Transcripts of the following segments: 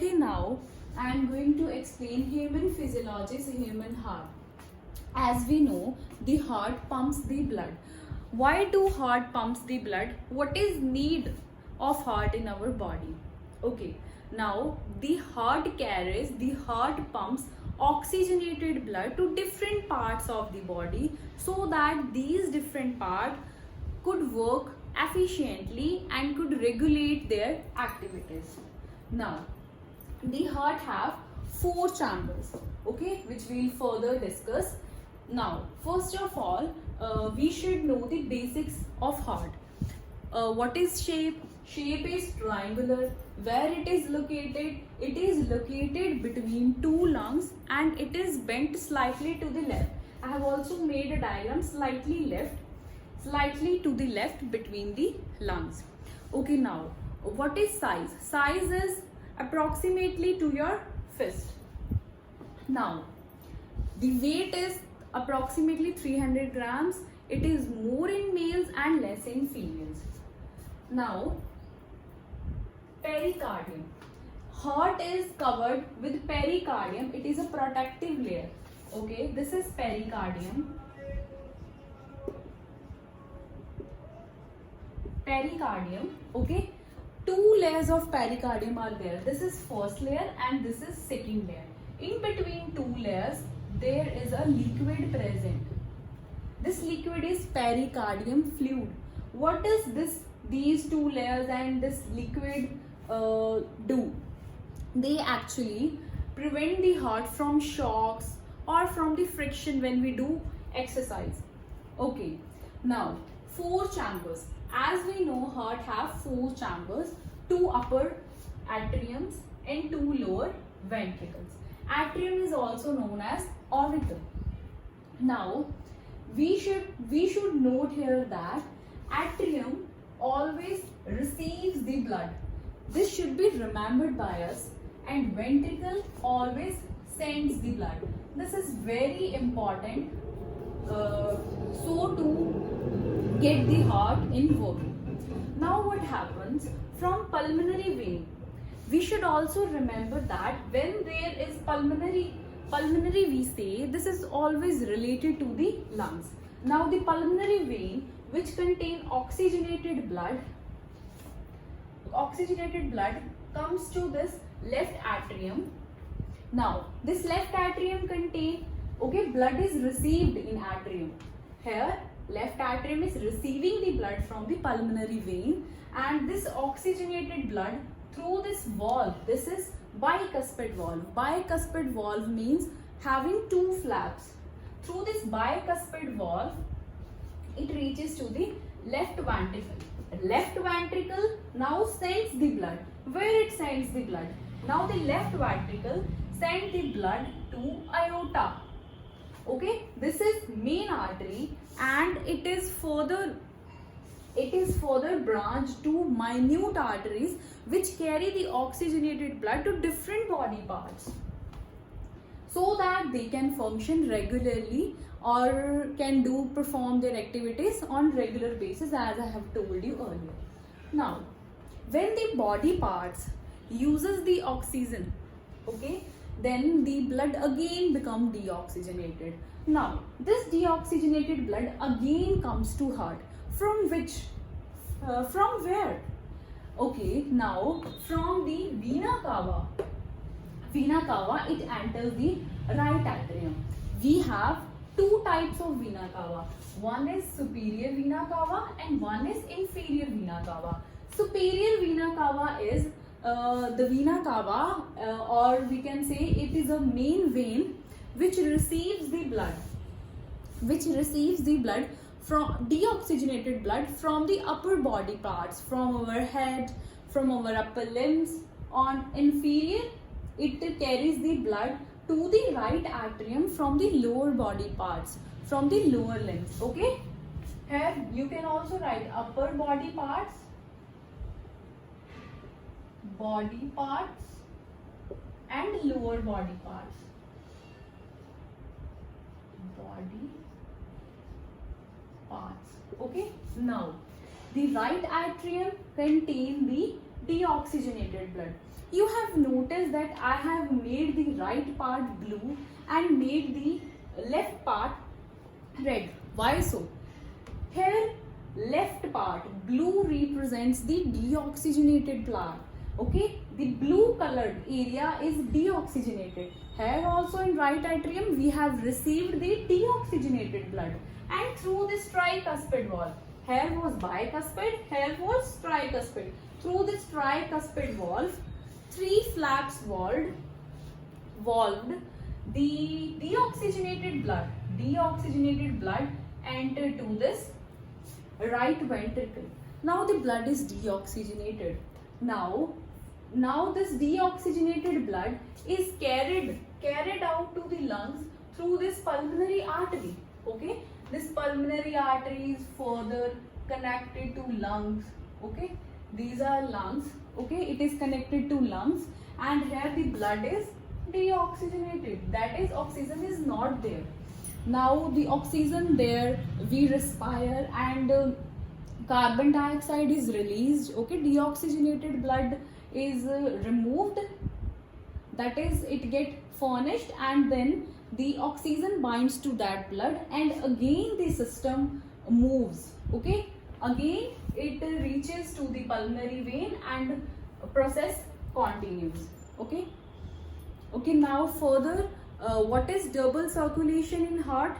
Okay, now I am going to explain human physiology, human heart. As we know, the heart pumps the blood. Why do heart pumps the blood? What is need of heart in our body? Okay, now the heart pumps oxygenated blood to different parts of the body so that these different parts could work efficiently and could regulate their activities. Now, the heart have four chambers, okay, which we'll further discuss. Now, first of all, we should know the basics of heart. What is shape? Shape is triangular. Where it is located? It is located between two lungs and it is bent slightly to the left. I have also made a diagram slightly to the left between the lungs. Okay, now what is size? Size is approximately to your fist. Now, the weight is approximately 300 grams. It is more in males and less in females. Now, pericardium. Heart is covered with pericardium. It is a protective layer. Okay, this is pericardium. Pericardium, okay. Two layers of pericardium are there. This is first layer and this is second layer. In between two layers, there is a liquid present. This liquid is pericardium fluid. What does these two layers and this liquid do? They actually prevent the heart from shocks or from the friction when we do exercise. Okay, now four chambers. As we know, heart have four chambers, two upper atriums and two lower ventricles. Atrium is also known as auricle. Now, we should note here that atrium always receives the blood. This should be remembered by us, and ventricle always sends the blood. This is very important. So to get the heart in working. Now what happens from pulmonary vein? We should also remember that when there is pulmonary we say this is always related to the lungs. Now the pulmonary vein which contain oxygenated blood comes to this left atrium. Now this left atrium contain, okay, blood is received in atrium. Here left atrium is receiving the blood from the pulmonary vein, and this oxygenated blood through this valve, this is bicuspid valve. Bicuspid valve means having two flaps. Through this bicuspid valve, it reaches to the left ventricle. Left ventricle now sends the blood. Where it sends the blood? Now the left ventricle sends the blood to aorta. Okay, this is main artery and it is further branched to minute arteries which carry the oxygenated blood to different body parts so that they can function regularly or can perform their activities on regular basis, as I have told you earlier. Now, when the body parts uses the oxygen, okay, then the blood again become deoxygenated. Now, this deoxygenated blood again comes to heart. From which? From where? Okay, now from the vena cava. Vena cava, it enters the right atrium. We have two types of vena cava. One is superior vena cava and one is inferior vena cava. Superior vena cava is the vena cava, or we can say it is a main vein which receives the blood from deoxygenated blood from the upper body parts, from our head, from our upper limbs. On inferior, it carries the blood to the right atrium from the lower body parts, from the lower limbs. Okay, here you can also write upper body parts and lower body parts. Okay, now the right atrium contain the deoxygenated blood. You have noticed that I have made the right part blue and made the left part red. Why so? Here left part blue represents the deoxygenated blood. Okay, the blue colored area is deoxygenated. Here also in right atrium we have received the deoxygenated blood, and through this tricuspid valve. Here was bicuspid, here was tricuspid. Through this tricuspid valve, three flaps valved the deoxygenated blood entered to this right ventricle. Now the blood is deoxygenated. Now this deoxygenated blood is carried out to the lungs through this pulmonary artery. Okay, this pulmonary artery is further connected to lungs. Okay, these are lungs. Okay, it is connected to lungs, and here the blood is deoxygenated, that is oxygen is not there. Now the oxygen there we respire, and carbon dioxide is released. Okay, deoxygenated blood is removed, that is it get furnished, and then the oxygen binds to that blood, and again the system moves. Okay, again it reaches to the pulmonary vein and process continues. Okay. Okay, now further, what is double circulation in heart?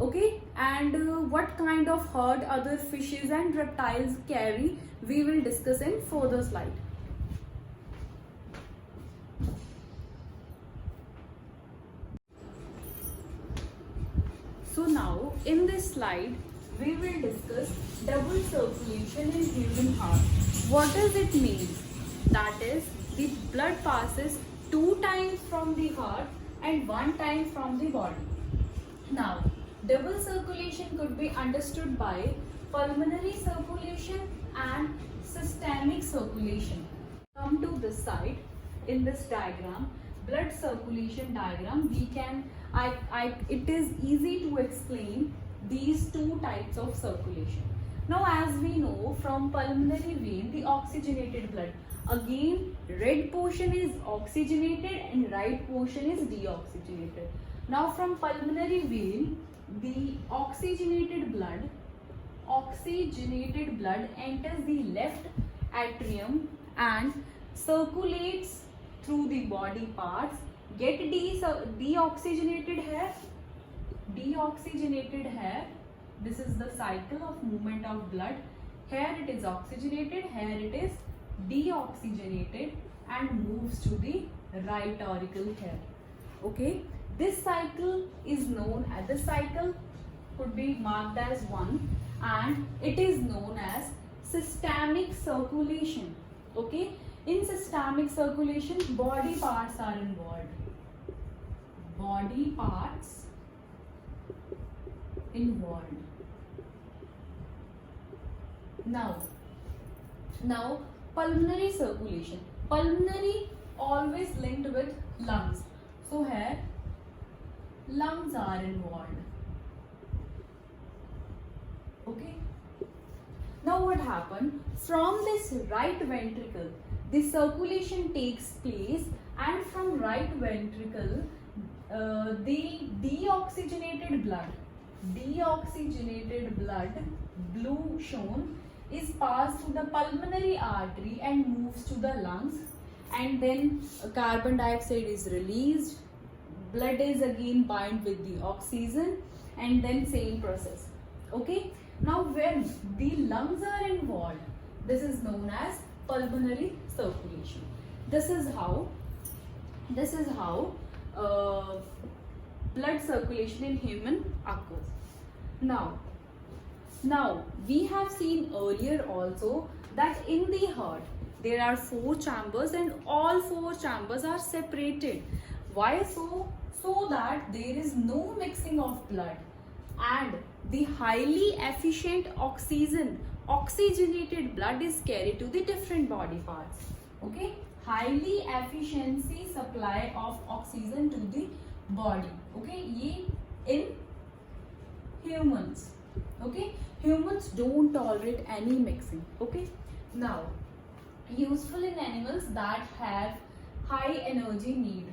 Okay, and what kind of heart other fishes and reptiles carry, we will discuss in further slide. So now in this slide we will discuss double circulation in human heart. What does it mean? That is, the blood passes 2 times from the heart and 1 time from the body. Now, double circulation could be understood by pulmonary circulation and systemic circulation. Come to this side, in this diagram, blood circulation diagram, we can, it is easy to explain these 2 types of circulation. Now, as we know from pulmonary vein, the oxygenated blood, again red portion is oxygenated and right portion is deoxygenated. Now from pulmonary vein, the oxygenated blood enters the left atrium and circulates through the body parts, get deoxygenated here. This is the cycle of movement of blood. Here it is oxygenated, here it is deoxygenated and moves to the right auricle here. Okay, this cycle is known as, this cycle could be marked as 1, and it is known as systemic circulation. Okay, in systemic circulation body parts are involved. Now pulmonary circulation. Pulmonary always linked with lungs. So here lungs are involved. Okay. Now what happened? From this right ventricle, the circulation takes place, and from right ventricle, the deoxygenated blood, blue shown, is passed through the pulmonary artery and moves to the lungs, and then carbon dioxide is released, blood is again bind with the oxygen, and then same process. Okay, now when the lungs are involved, this is known as pulmonary circulation. This is how blood circulation in human occurs. Now we have seen earlier also that in the heart there are 4 chambers, and all 4 chambers are separated. Why so? So that there is no mixing of blood, and the highly efficient oxygenated blood is carried to the different body parts. Okay, highly efficiency supply of oxygen to the body. Okay, ye in humans. Okay, humans don't tolerate any mixing. Okay, now useful in animals that have high energy need.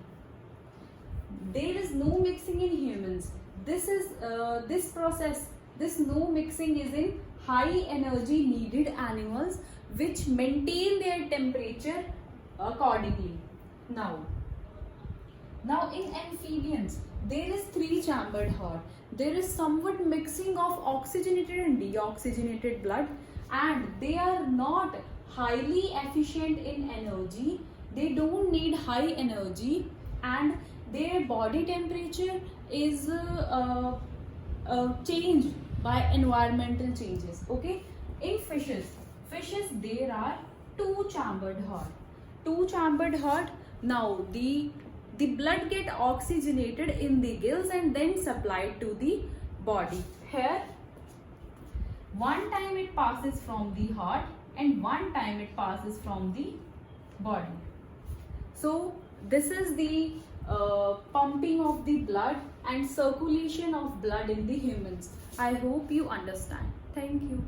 There is no mixing in humans. This process, this no mixing is in high energy needed animals which maintain their temperature accordingly. Now in amphibians, there is three-chambered heart. There is somewhat mixing of oxygenated and deoxygenated blood, and they are not highly efficient in energy. They don't need high energy, and their body temperature is changed by environmental changes. Okay, in fishes there are two-chambered heart. Two-chambered heart. Now the blood get oxygenated in the gills and then supplied to the body. Here, one time it passes from the heart and one time it passes from the body. So this is the pumping of the blood and circulation of blood in the humans. I hope you understand. Thank you.